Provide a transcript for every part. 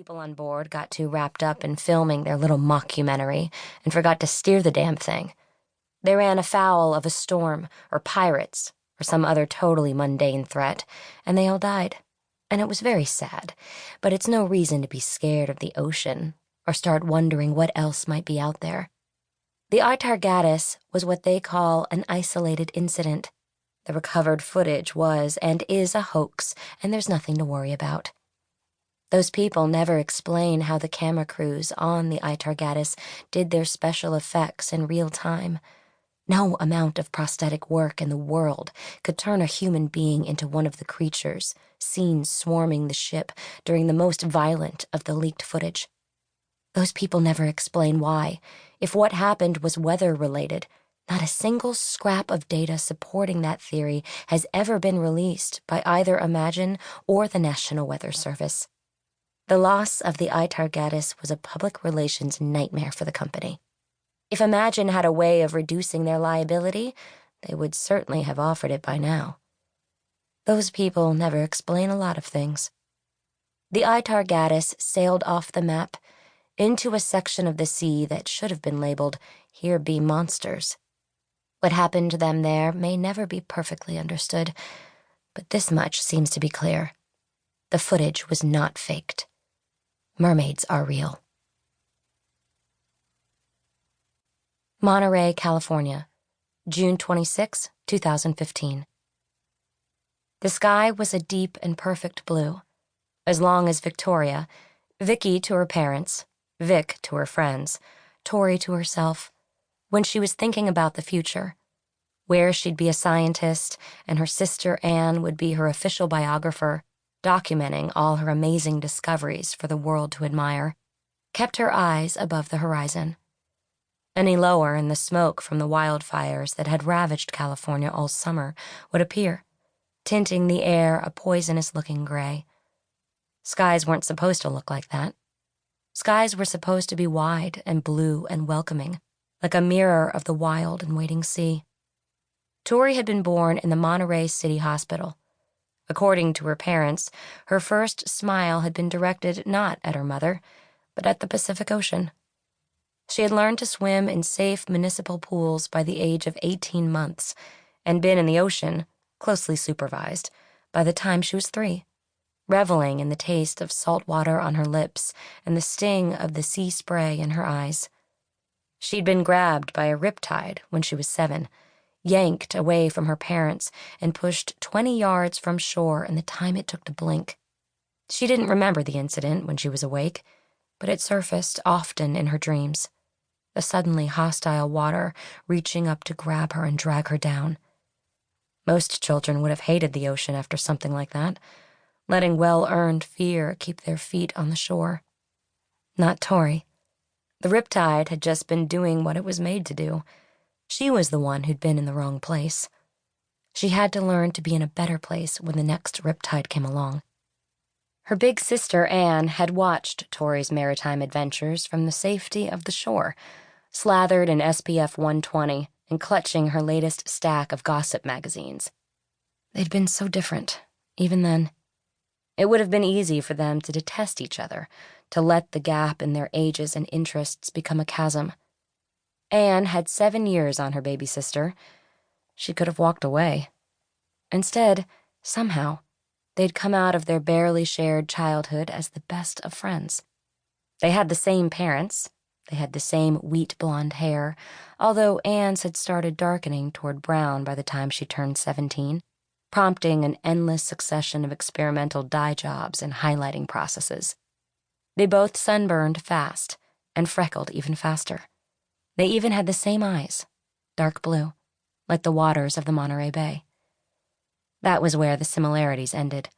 people on board got too wrapped up in filming their little mockumentary and forgot to steer the damn thing. They ran afoul of a storm, or pirates, or some other totally mundane threat, and they all died. And it was very sad, but it's no reason to be scared of the ocean or start wondering what else might be out there. The Atargatis was what they call an isolated incident. The recovered footage was and is a hoax, and there's nothing to worry about. Those people never explain how the camera crews on the Atargatis did their special effects in real time. No amount of prosthetic work in the world could turn a human being into one of the creatures seen swarming the ship during the most violent of the leaked footage. Those people never explain why, if what happened was weather-related. Not a single scrap of data supporting that theory has ever been released by either Imagine or the National Weather Service. The loss of the Atargatis was a public relations nightmare for the company. If Imagine had a way of reducing their liability, they would certainly have offered it by now. Those people never explain a lot of things. The Atargatis sailed off the map into a section of the sea that should have been labeled, "Here be monsters." What happened to them there may never be perfectly understood, but this much seems to be clear. The footage was not faked. Mermaids are real. Monterey, California, June 26, 2015. The sky was a deep and perfect blue. As long as Victoria, Vicky to her parents, Vic to her friends, Tori to herself, when she was thinking about the future, where she'd be a scientist and her sister Anne would be her official biographer, documenting all her amazing discoveries for the world to admire, kept her eyes above the horizon. Any lower and the smoke from the wildfires that had ravaged California all summer would appear, tinting the air a poisonous-looking gray. Skies weren't supposed to look like that. Skies were supposed to be wide and blue and welcoming, like a mirror of the wild and waiting sea. Tori had been born in the Monterey City Hospital. According to her parents, her first smile had been directed not at her mother, but at the Pacific Ocean. She had learned to swim in safe municipal pools by the age of 18 months and been in the ocean, closely supervised, by the time she was 3, reveling in the taste of salt water on her lips and the sting of the sea spray in her eyes. She'd been grabbed by a riptide when she was 7, yanked away from her parents and pushed 20 yards from shore in the time it took to blink. She didn't remember the incident when she was awake, but it surfaced often in her dreams. The suddenly hostile water reaching up to grab her and drag her down. Most children would have hated the ocean after something like that, letting well-earned fear keep their feet on the shore. Not Tori. The riptide had just been doing what it was made to do. She was the one who'd been in the wrong place. She had to learn to be in a better place when the next riptide came along. Her big sister Anne had watched Tori's maritime adventures from the safety of the shore, slathered in SPF 120 and clutching her latest stack of gossip magazines. They'd been so different, even then. It would have been easy for them to detest each other, to let the gap in their ages and interests become a chasm. Anne had 7 years on her baby sister. She could have walked away. Instead, somehow, they'd come out of their barely shared childhood as the best of friends. They had the same parents. They had the same wheat blonde hair, although Anne's had started darkening toward brown by the time she turned 17, prompting an endless succession of experimental dye jobs and highlighting processes. They both sunburned fast and freckled even faster. They even had the same eyes, dark blue, like the waters of the Monterey Bay. That was where the similarities ended.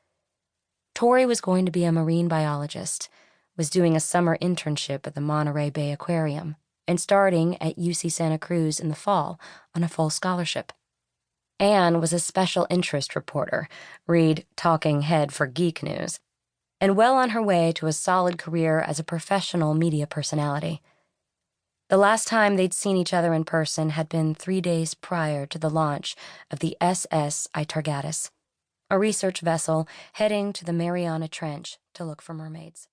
Tori was going to be a marine biologist, was doing a summer internship at the Monterey Bay Aquarium, and starting at UC Santa Cruz in the fall on a full scholarship. Anne was a special interest reporter, read Talking Head for Geek News, and well on her way to a solid career as a professional media personality. The last time they'd seen each other in person had been 3 days prior to the launch of the SS Atargatis, a research vessel heading to the Mariana Trench to look for mermaids.